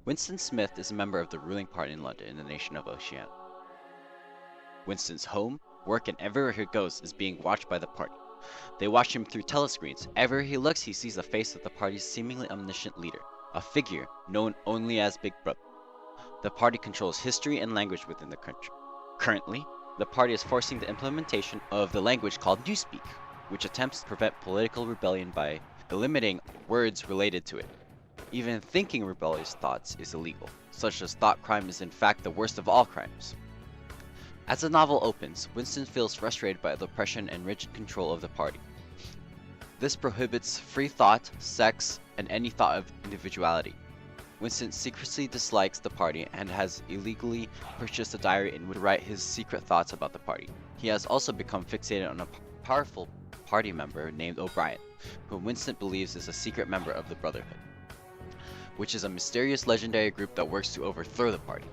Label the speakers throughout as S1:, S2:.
S1: Winston Smith is a member of the ruling party in London in the nation of Oceania. Winston's home, work, and everywhere he goes is being watched by the party. They watch him through telescreens. Everywhere he looks, he sees the face of the party's seemingly omniscient leader, a figure known only as Big Brother. The party controls history and language within the country. Currently, the party is forcing the implementation of the language called Newspeak, which attempts to prevent political rebellion by eliminating words related to it. Even thinking rebellious thoughts is illegal, such as thought crime is in fact the worst of all crimes. As the novel opens, Winston feels frustrated by the oppression and rigid control of the party. This prohibits free thought, sex, and any thought of individuality. Winston secretly dislikes the party and has illegally purchased a diary in which to write his secret thoughts about the party. He has also become fixated on a powerful party member named O'Brien, whom Winston believes is a secret member of the Brotherhood, which is a mysterious legendary group that works to overthrow the party.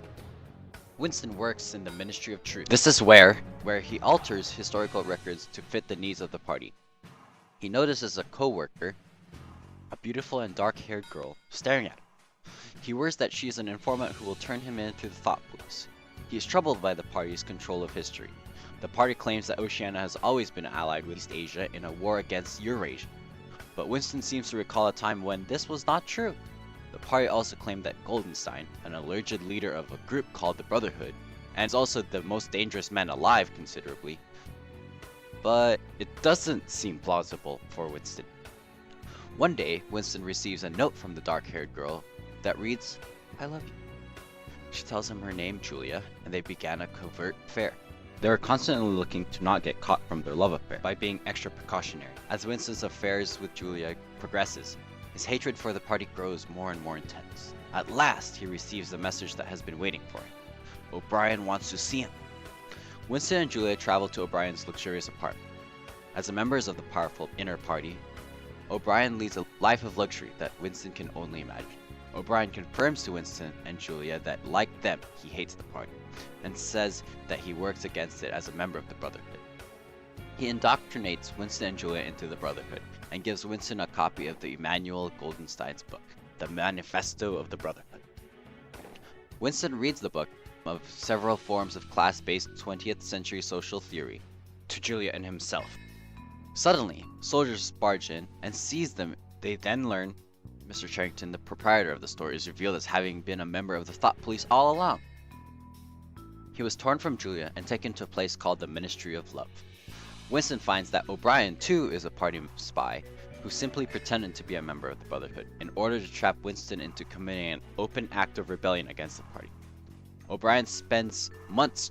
S1: Winston works in the Ministry of Truth. This is where he alters historical records to fit the needs of the party. He notices a co-worker, a beautiful and dark-haired girl, staring at him. He worries that she is an informant who will turn him into the thought police. He is troubled by the party's control of history. The party claims that Oceania has always been allied with East Asia in a war against Eurasia. But Winston seems to recall a time when this was not true. The party also claimed that Goldenstein, an alleged leader of a group called the Brotherhood, and is also the most dangerous man alive considerably, but it doesn't seem plausible for Winston. One day, Winston receives a note from the dark-haired girl that reads, "I love you." She tells him her name, Julia, and they began a covert affair. They were constantly looking to not get caught from their love affair by being extra precautionary. As Winston's affairs with Julia progresses, his hatred for the party grows more and more intense. At last, he receives the message that has been waiting for him. O'Brien wants to see him. Winston and Julia travel to O'Brien's luxurious apartment. As the members of the powerful inner party, O'Brien leads a life of luxury that Winston can only imagine. O'Brien confirms to Winston and Julia that, like them, he hates the party, and says that he works against it as a member of the Brotherhood. He indoctrinates Winston and Julia into the Brotherhood, and gives Winston a copy of the Emanuel Goldenstein's book, The Manifesto of the Brotherhood. Winston reads the book of several forms of class-based 20th century social theory to Julia and himself. Suddenly, soldiers barge in and seize them. They then learn Mr. Charrington, the proprietor of the store, is revealed as having been a member of the Thought Police all along. He was torn from Julia and taken to a place called the Ministry of Love. Winston finds that O'Brien, too, is a party spy who simply pretended to be a member of the Brotherhood in order to trap Winston into committing an open act of rebellion against the party. O'Brien spends months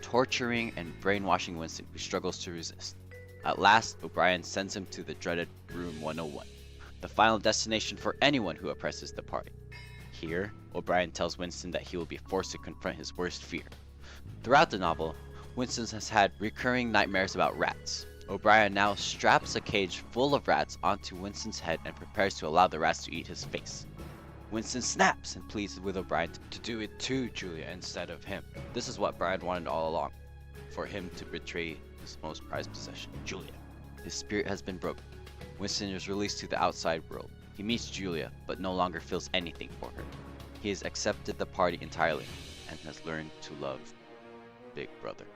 S1: torturing and brainwashing Winston, who struggles to resist. At last, O'Brien sends him to the dreaded Room 101, the final destination for anyone who oppresses the party. Here, O'Brien tells Winston that he will be forced to confront his worst fear. Throughout the novel, Winston has had recurring nightmares about rats. O'Brien now straps a cage full of rats onto Winston's head and prepares to allow the rats to eat his face. Winston snaps and pleads with O'Brien to do it to Julia instead of him. This is what Brian wanted all along, for him to betray his most prized possession, Julia. His spirit has been broken. Winston is released to the outside world. He meets Julia, but no longer feels anything for her. He has accepted the party entirely and has learned to love Big Brother.